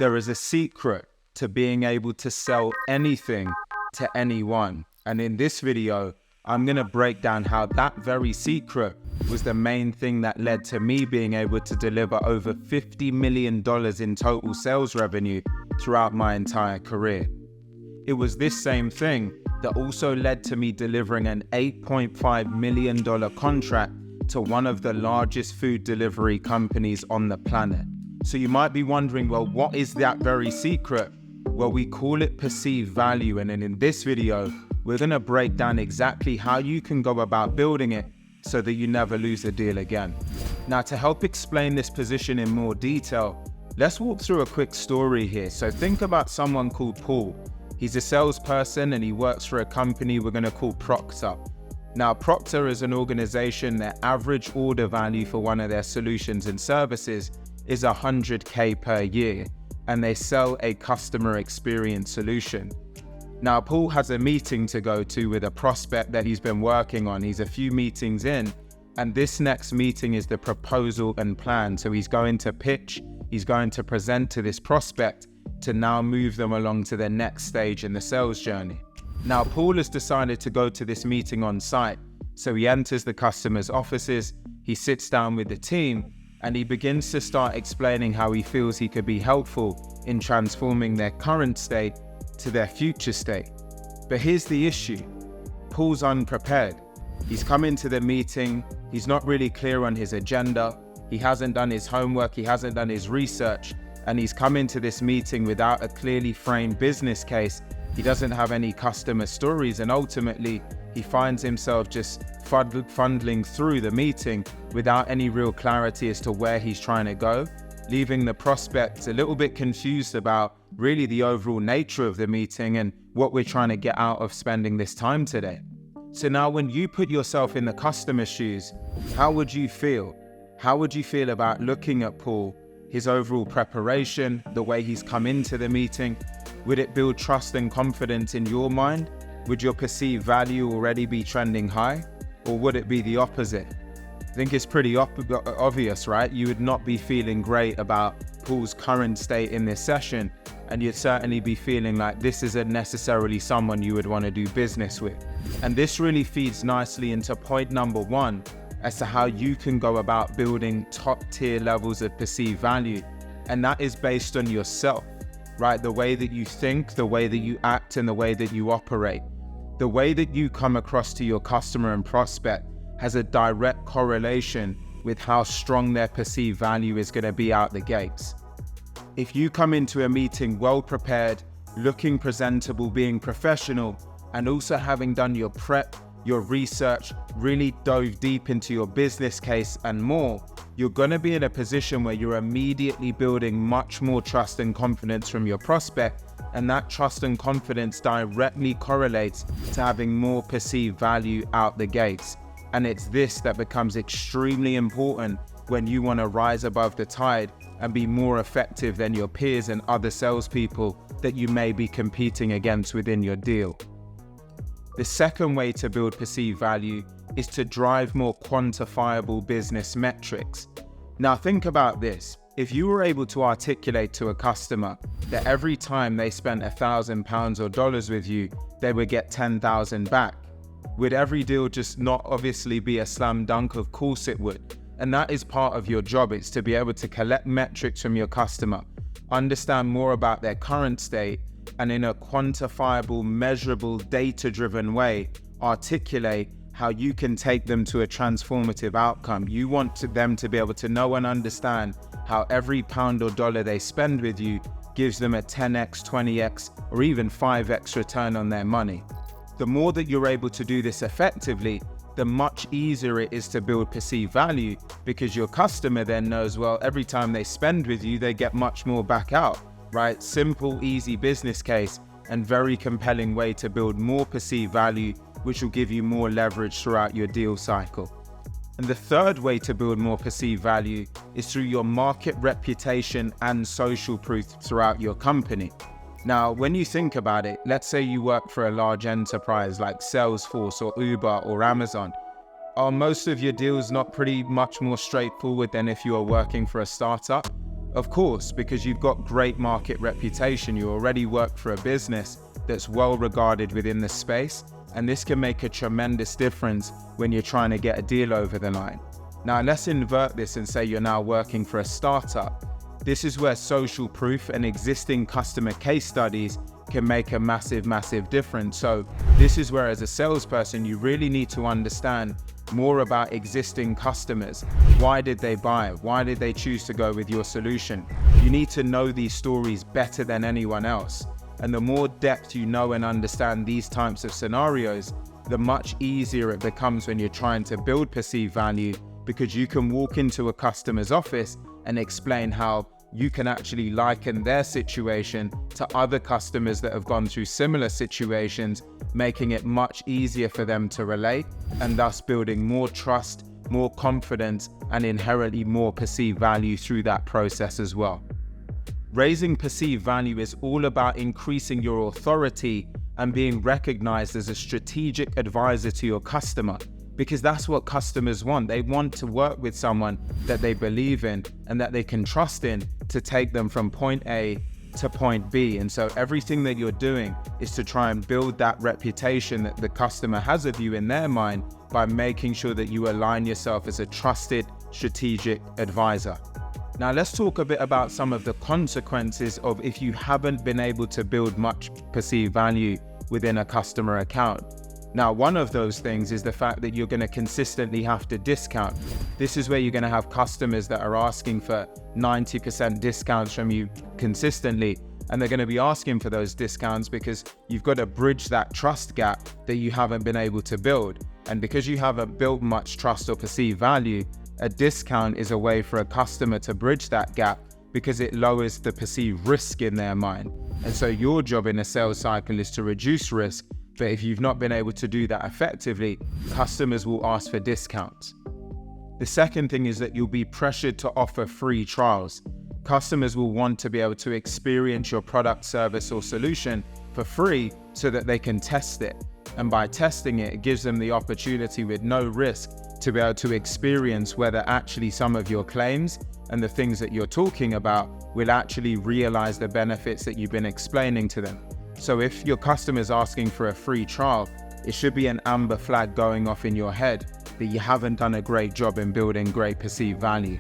There is a secret to being able to sell anything to anyone. And in this video, I'm going to break down how that very secret was the main thing that led to me being able to deliver over $50 million in total sales revenue throughout my entire career. It was this same thing that also led to me delivering an $8.5 million contract to one of the largest food delivery companies on the planet. So you might be wondering, well, what is that very secret? Well, we call it perceived value. And then in this video, we're going to break down exactly how you can go about building it so that you never lose a deal again. Now, to help explain this position in more detail, let's walk through a quick story here. So think about someone called Paul. He's a salesperson and he works for a company we're going to call Procter. Now, Procter is an organization. Their average order value for one of their solutions and services is $100K per year, and they sell a customer experience solution. Now, Paul has a meeting to go to with a prospect that he's been working on. He's a few meetings in, and this next meeting is the proposal and plan. So he's going to pitch, he's going to present to this prospect to now move them along to their next stage in the sales journey. Now, Paul has decided to go to this meeting on site. So he enters the customer's offices, he sits down with the team, and he begins to start explaining how he feels he could be helpful in transforming their current state to their future state. But here's the issue. Paul's unprepared. He's come into the meeting, he's not really clear on his agenda, he hasn't done his homework, he hasn't done his research, and he's come into this meeting without a clearly framed business case. He doesn't have any customer stories, and ultimately he finds himself just funneling through the meeting without any real clarity as to where he's trying to go, leaving the prospect a little bit confused about really the overall nature of the meeting and what we're trying to get out of spending this time today. So now when you put yourself in the customer's shoes, how would you feel? How would you feel about looking at Paul, his overall preparation, the way he's come into the meeting? Would it build trust and confidence in your mind? Would your perceived value already be trending high? Or would it be the opposite? I think it's pretty obvious, right? You would not be feeling great about Paul's current state in this session, and you'd certainly be feeling like this isn't necessarily someone you would want to do business with. And this really feeds nicely into point number one as to how you can go about building top tier levels of perceived value. And that is based on yourself, right? The way that you think, the way that you act, and the way that you operate. The way that you come across to your customer and prospect has a direct correlation with how strong their perceived value is going to be out the gates. If you come into a meeting well prepared, looking presentable, being professional, and also having done your prep, your research, really dove deep into your business case and more, you're going to be in a position where you're immediately building much more trust and confidence from your prospect, and that trust and confidence directly correlates to having more perceived value out the gates. And it's this that becomes extremely important when you want to rise above the tide and be more effective than your peers and other salespeople that you may be competing against within your deal. The second way to build perceived value is to drive more quantifiable business metrics. Now think about this. If you were able to articulate to a customer that every time they spent £1,000 or dollars with you, they would get 10,000 back, would every deal just not obviously be a slam dunk? Of course it would. And that is part of your job. It's to be able to collect metrics from your customer, understand more about their current state, and in a quantifiable, measurable, data-driven way, articulate how you can take them to a transformative outcome. You want them to be able to know and understand how every pound or dollar they spend with you gives them a 10x, 20x, or even 5x return on their money. The more that you're able to do this effectively, the much easier it is to build perceived value, because your customer then knows, well, every time they spend with you, they get much more back out, right? Simple, easy business case and very compelling way to build more perceived value, which will give you more leverage throughout your deal cycle. And the third way to build more perceived value is through your market reputation and social proof throughout your company. Now, when you think about it, let's say you work for a large enterprise like Salesforce or Uber or Amazon. Are most of your deals not pretty much more straightforward than if you are working for a startup? Of course, because you've got great market reputation, you already work for a business that's well regarded within the space, and this can make a tremendous difference when you're trying to get a deal over the line. Now let's invert this and say you're now working for a startup. This is where social proof and existing customer case studies can make a massive difference. So this is where, as a salesperson, you really need to understand more about existing customers. Why did they buy? Why did they choose to go with your solution? You need to know these stories better than anyone else. And the more depth you know and understand these types of scenarios, the much easier it becomes when you're trying to build perceived value, because you can walk into a customer's office and explain how you can actually liken their situation to other customers that have gone through similar situations, making it much easier for them to relate, and thus building more trust, more confidence, and inherently more perceived value through that process as well. Raising perceived value is all about increasing your authority and being recognized as a strategic advisor to your customer, because that's what customers want. They want to work with someone that they believe in and that they can trust in to take them from point A to point B. And so everything that you're doing is to try and build that reputation that the customer has of you in their mind by making sure that you align yourself as a trusted strategic advisor. Now let's talk a bit about some of the consequences of if you haven't been able to build much perceived value within a customer account. Now, one of those things is the fact that you're going to consistently have to discount. This is where you're going to have customers that are asking for 90% discounts from you consistently, and they're going to be asking for those discounts because you've got to bridge that trust gap that you haven't been able to build. And because you haven't built much trust or perceived value, a discount is a way for a customer to bridge that gap because it lowers the perceived risk in their mind. And so your job in a sales cycle is to reduce risk. But if you've not been able to do that effectively, customers will ask for discounts. The second thing is that you'll be pressured to offer free trials. Customers will want to be able to experience your product, service, or solution for free so that they can test it. And by testing it, it gives them the opportunity with no risk to be able to experience whether actually some of your claims and the things that you're talking about will actually realize the benefits that you've been explaining to them. So if your customer's asking for a free trial, it should be an amber flag going off in your head that you haven't done a great job in building great perceived value.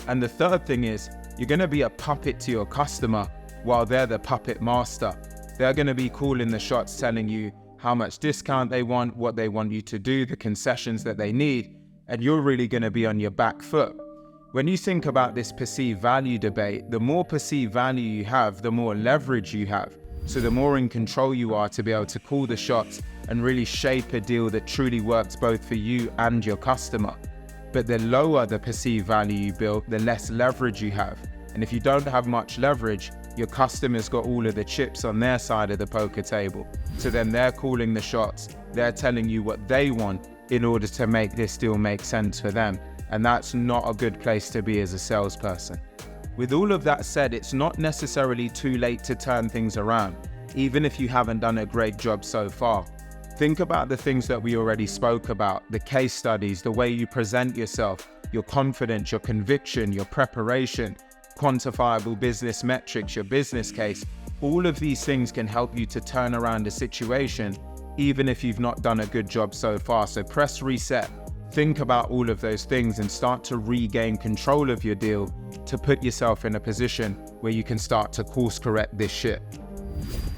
And the third thing is, you're going to be a puppet to your customer while they're the puppet master. They're going to be calling the shots, telling you how much discount they want, what they want you to do, the concessions that they need, and you're really going to be on your back foot. When you think about this perceived value debate, the more perceived value you have, the more leverage you have. So the more in control you are to be able to call the shots and really shape a deal that truly works both for you and your customer. But the lower the perceived value you build, the less leverage you have. And if you don't have much leverage, your customer's got all of the chips on their side of the poker table. So then they're calling the shots, they're telling you what they want in order to make this deal make sense for them. And that's not a good place to be as a salesperson. With all of that said, it's not necessarily too late to turn things around, even if you haven't done a great job so far. Think about the things that we already spoke about, the case studies, the way you present yourself, your confidence, your conviction, your preparation, quantifiable business metrics, your business case. All of these things can help you to turn around a situation, even if you've not done a good job so far. So press reset. Think about all of those things and start to regain control of your deal to put yourself in a position where you can start to course correct this shit.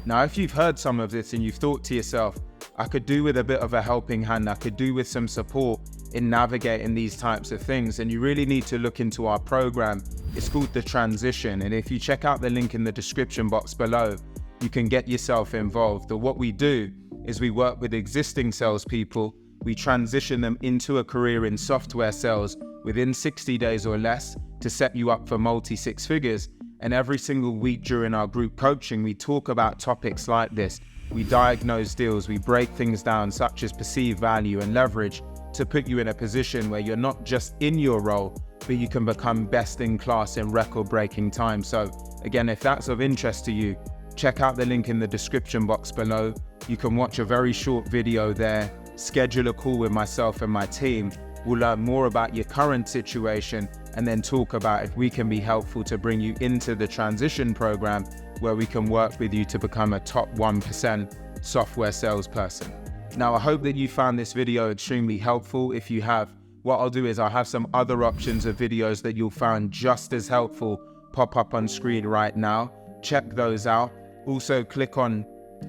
Now, if you've heard some of this and you've thought to yourself, I could do with a bit of a helping hand, I could do with some support in navigating these types of things, and you really need to look into our program. It's called The Transition. And if you check out the link in the description box below, you can get yourself involved. Or what we do is we work with existing salespeople. We transition them into a career in software sales within 60 days or less to set you up for multi-six figures. And every single week during our group coaching, we talk about topics like this. We diagnose deals, we break things down such as perceived value and leverage to put you in a position where you're not just in your role, but you can become best in class in record-breaking time. So again, if that's of interest to you, check out the link in the description box below. You can watch a very short video there, schedule a call with myself and my team. We'll learn more about your current situation and then talk about if we can be helpful to bring you into the transition program where we can work with you to become a top 1% software salesperson. Now, I hope that you found this video extremely helpful. If you have, what I'll do is I'll have some other options of videos that you'll find just as helpful pop up on screen right now. Check those out. Also, click on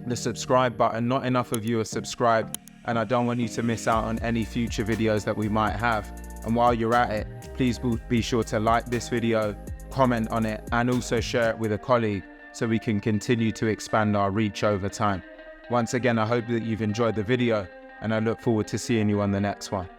the subscribe button. Not enough of you are subscribed, and I don't want you to miss out on any future videos that we might have. And while you're at it, please be sure to like this video, comment on it, and also share it with a colleague so we can continue to expand our reach over time. Once again, I hope that you've enjoyed the video, and I look forward to seeing you on the next one.